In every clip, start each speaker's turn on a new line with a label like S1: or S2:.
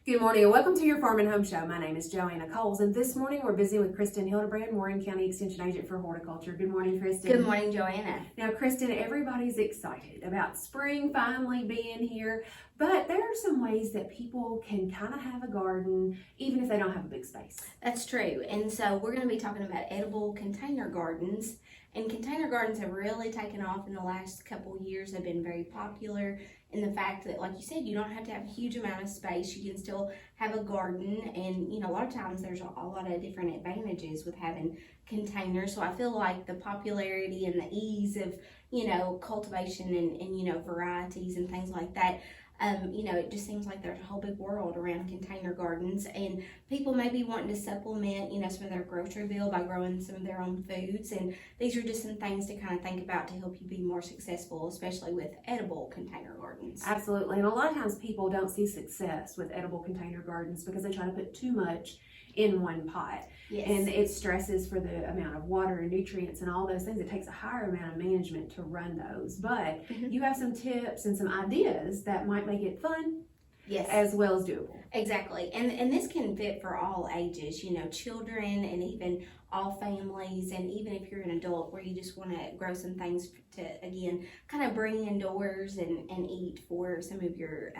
S1: Good morning and welcome to your Farm and Home Show. My name is Joanna Coles, and this morning we're visiting with Kristin Hildabrand, Warren County Extension Agent for Horticulture. Good morning, Kristin.
S2: Good morning, Joanna.
S1: Now, Kristin, everybody's excited about spring finally being here, but there are some ways that people can kind of have a garden even if they don't have a big space.
S2: That's true. And so we're going to be talking about edible container gardens. And container gardens have really taken off in the last couple years. They've been very popular in the fact that, like you said, you don't have to have a huge amount of space. You can still have a garden. And, you know, a lot of times there's a lot of different advantages with having containers. So I feel like the popularity and the ease of, you know, cultivation and you know, varieties and things like that, you know, it just seems like there's a whole big world around container gardens, and people may be wanting to supplement, you know, some of their grocery bill by growing some of their own foods. And these are just some things to kind of think about to help you be more successful, especially with edible container gardens.
S1: Absolutely. And a lot of times people don't see success with edible container gardens because they try to put too much in one pot.
S2: Yes.
S1: And it stresses for the amount of water and nutrients and all those things. It takes a higher amount of management to run those. But you have some tips and some ideas that might make it fun.
S2: Yes.
S1: As well as doable.
S2: Exactly. And this can fit for all ages, you know, children and even all families, and even if you're an adult where you just want to grow some things to, again, kind of bring indoors and eat for some of your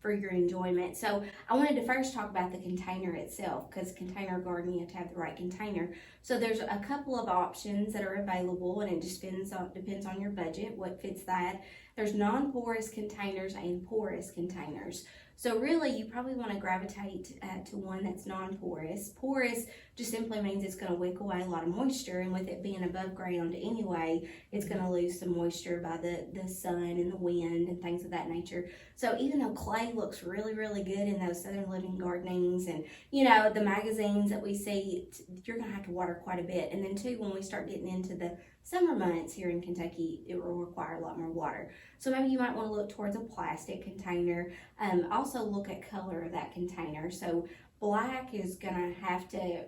S2: for your enjoyment. So I wanted to first talk about the container itself, because container garden, you have to have the right container. So there's a couple of options that are available, and it just depends on your budget, what fits that. There's non-porous containers and porous containers. So really, you probably want to gravitate to one that's non-porous. Porous just simply means it's going to wick away a lot of moisture, and with it being above ground anyway, it's going to lose some moisture by the sun and the wind and things of that nature. So even though clay looks really, really good in those Southern Living gardenings and, you know, the magazines that we see, you're going to have to water quite a bit. And then too, when we start getting into the summer months here in Kentucky, it will require a lot more water. So maybe you might want to look towards a plastic container. Also look at color of that container. So black is going to have to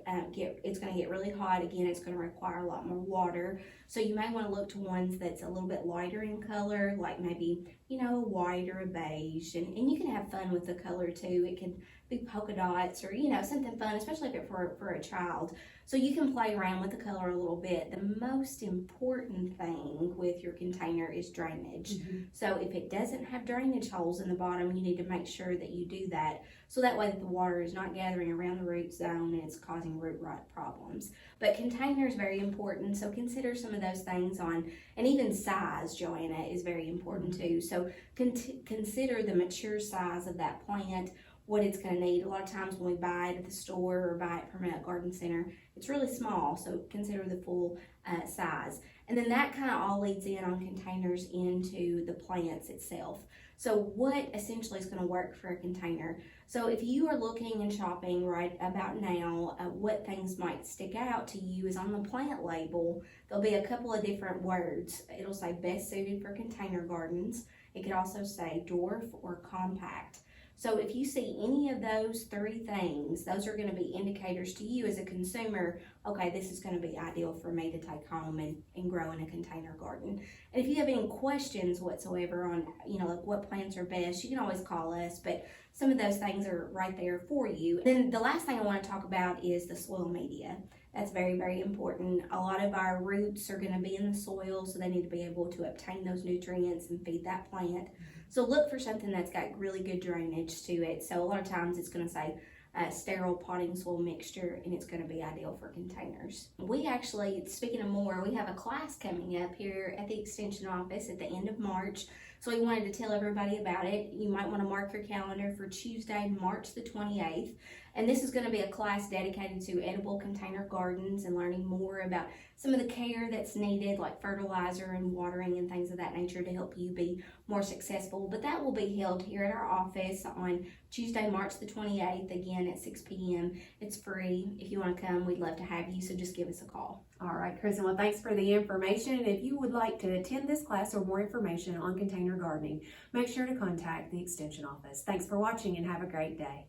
S2: it's going to get really hot. Again, it's going to require a lot more water. So you may want to look to ones that's a little bit lighter in color, like maybe, you know, a white or a beige. And you can have fun with the color too. It can be polka dots or, you know, something fun, especially if it's for a child. So you can play around with the color a little bit. The most important thing with your container is drainage. So if it doesn't have drainage holes in the bottom, you need to make sure that you do that. So that way that the water is not gathering around the root zone and it's causing root rot problems. But container is very important. So consider some of those things on, and even size, Joanna, is very important too. So consider the mature size of that plant, what it's going to need. A lot of times when we buy it at the store or buy it from a garden center, it's really small, so consider the full size. And then that kind of all leads in on containers into the plants itself. So what essentially is going to work for a container? So if you are looking and shopping right about now, what things might stick out to you is on the plant label, there'll be a couple of different words. It'll say best suited for container gardens. It could also say dwarf or compact. So if you see any of those three things, those are going to be indicators to you as a consumer, okay, this is going to be ideal for me to take home and grow in a container garden. And if you have any questions whatsoever on, you know, like what plants are best, you can always call us, but some of those things are right there for you. Then the last thing I want to talk about is the soil media. That's very, very important. A lot of our roots are going to be in the soil, so they need to be able to obtain those nutrients and feed that plant. So look for something that's got really good drainage to it. So a lot of times it's going to say sterile potting soil mixture, and it's going to be ideal for containers. We actually, speaking of more, we have a class coming up here at the Extension office at the end of March. So we wanted to tell everybody about it. You might want to mark your calendar for Tuesday, March the 28th. And this is going to be a class dedicated to edible container gardens and learning more about some of the care that's needed, like fertilizer and watering and things of that nature, to help you be more successful. But that will be held here at our office on Tuesday, March the 28th, again at 6 p.m. It's free. If you want to come, we'd love to have you, so just give us a call.
S1: All right, Kristin, well, thanks for the information. And if you would like to attend this class or more information on container gardening, make sure to contact the Extension office. Thanks for watching and have a great day.